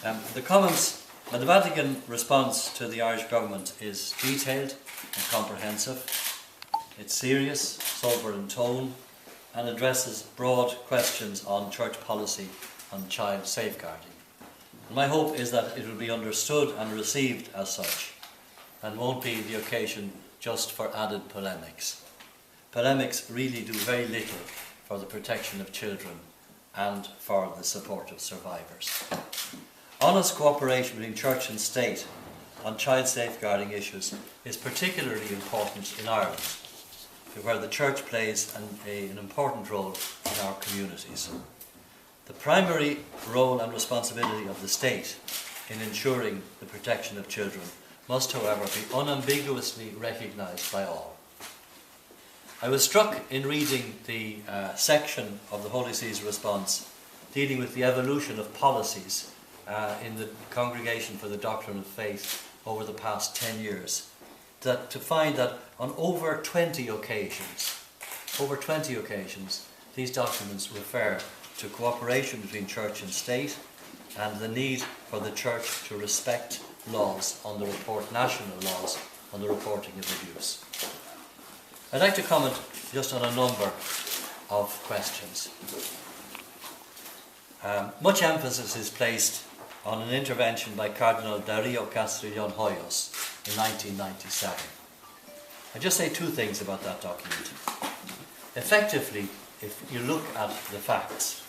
The Vatican response to the Irish government is detailed and comprehensive. It's serious, sober in tone, and addresses broad questions on church policy and child safeguarding. And my hope is that it will be understood and received as such, and won't be the occasion just for added polemics. Polemics really do very little for the protection of children and for the support of survivors. Honest cooperation between church and state on child safeguarding issues is particularly important in Ireland, where the church plays an important role in our communities. The primary role and responsibility of the state in ensuring the protection of children must, however, be unambiguously recognised by all. I was struck in reading the section of the Holy See's response dealing with the evolution of policies in the Congregation for the Doctrine of Faith over the past 10 years, to find that on over 20 occasions, these documents refer to cooperation between church and state and the need for the church to respect laws on the national laws on the reporting of abuse. I'd like to comment just on a number of questions. Much emphasis is placed on an intervention by Cardinal Darío Castrillón Hoyos in 1997. I'll just say two things about that document. Effectively, if you look at the facts,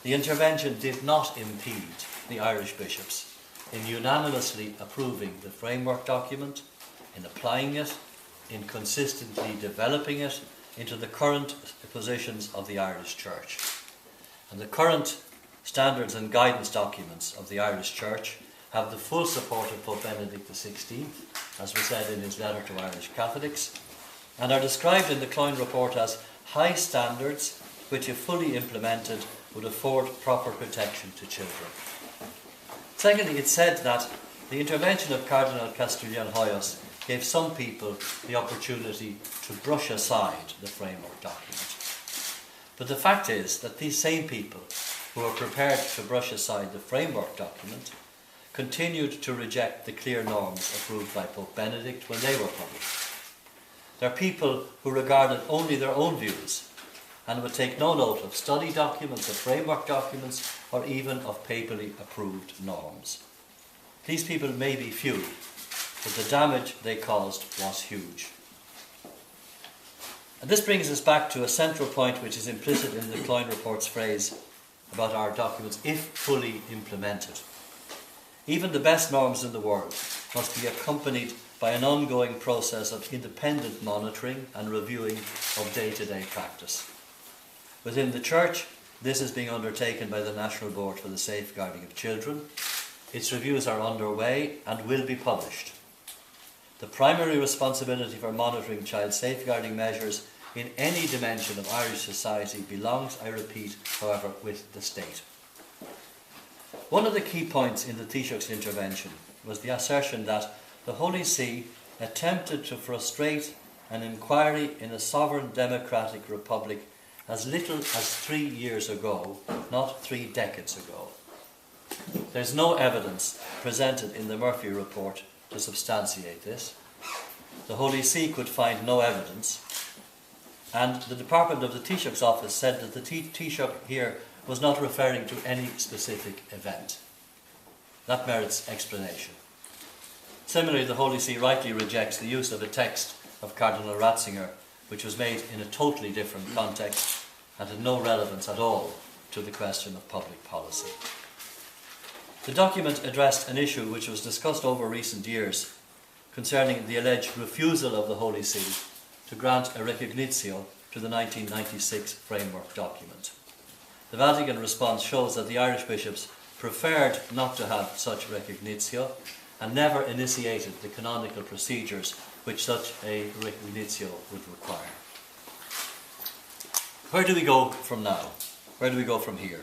the intervention did not impede the Irish bishops in unanimously approving the framework document, in applying it, in consistently developing it into the current positions of the Irish Church. And the current standards and guidance documents of the Irish Church have the full support of Pope Benedict XVI, as was said in his letter to Irish Catholics, and are described in the Cloyne Report as high standards which, if fully implemented, would afford proper protection to children. Secondly, it said that the intervention of Cardinal Castrillón Hoyos gave some people the opportunity to brush aside the framework document. But the fact is that these same people who were prepared to brush aside the framework document continued to reject the clear norms approved by Pope Benedict when they were published. They are people who regarded only their own views and would take no note of study documents, of framework documents, or even of papally approved norms. These people may be few, but the damage they caused was huge. And this brings us back to a central point which is implicit in the Cloyne Report's phrase about our documents, if fully implemented. Even the best norms in the world must be accompanied by an ongoing process of independent monitoring and reviewing of day-to-day practice. Within the Church, this is being undertaken by the National Board for the Safeguarding of Children. Its reviews are underway and will be published. The primary responsibility for monitoring child safeguarding measures in any dimension of Irish society belongs, I repeat, however, with the state. One of the key points in the Taoiseach's intervention was the assertion that the Holy See attempted to frustrate an inquiry in a sovereign democratic republic as little as 3 years ago, not 3 decades ago. There's no evidence presented in the Murphy report to substantiate this. The Holy See could find no evidence, and the Department of the Taoiseach's office said that the Taoiseach here was not referring to any specific event. That merits explanation. Similarly, the Holy See rightly rejects the use of a text of Cardinal Ratzinger, which was made in a totally different context and had no relevance at all to the question of public policy. The document addressed an issue which was discussed over recent years concerning the alleged refusal of the Holy See to grant a recognitio to the 1996 framework document. The Vatican response shows that the Irish bishops preferred not to have such recognitio and never initiated the canonical procedures which such a recognitio would require. Where do we go from now? Where do we go from here?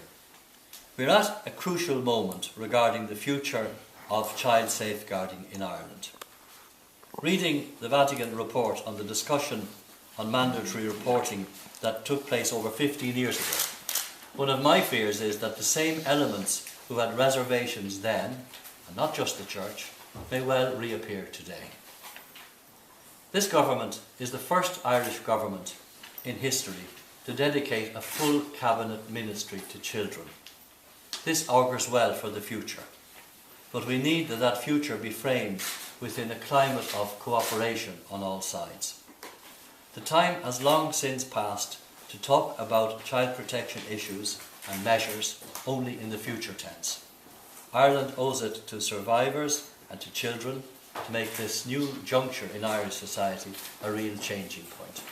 We're at a crucial moment regarding the future of child safeguarding in Ireland. Reading the Vatican report on the discussion on mandatory reporting that took place over 15 years ago, one of my fears is that the same elements who had reservations then, and not just the Church, may well reappear today. This government is the first Irish government in history to dedicate a full cabinet ministry to children. This augurs well for the future, but we need that future be framed within a climate of cooperation on all sides. The time has long since passed to talk about child protection issues and measures only in the future tense. Ireland owes it to survivors and to children to make this new juncture in Irish society a real changing point.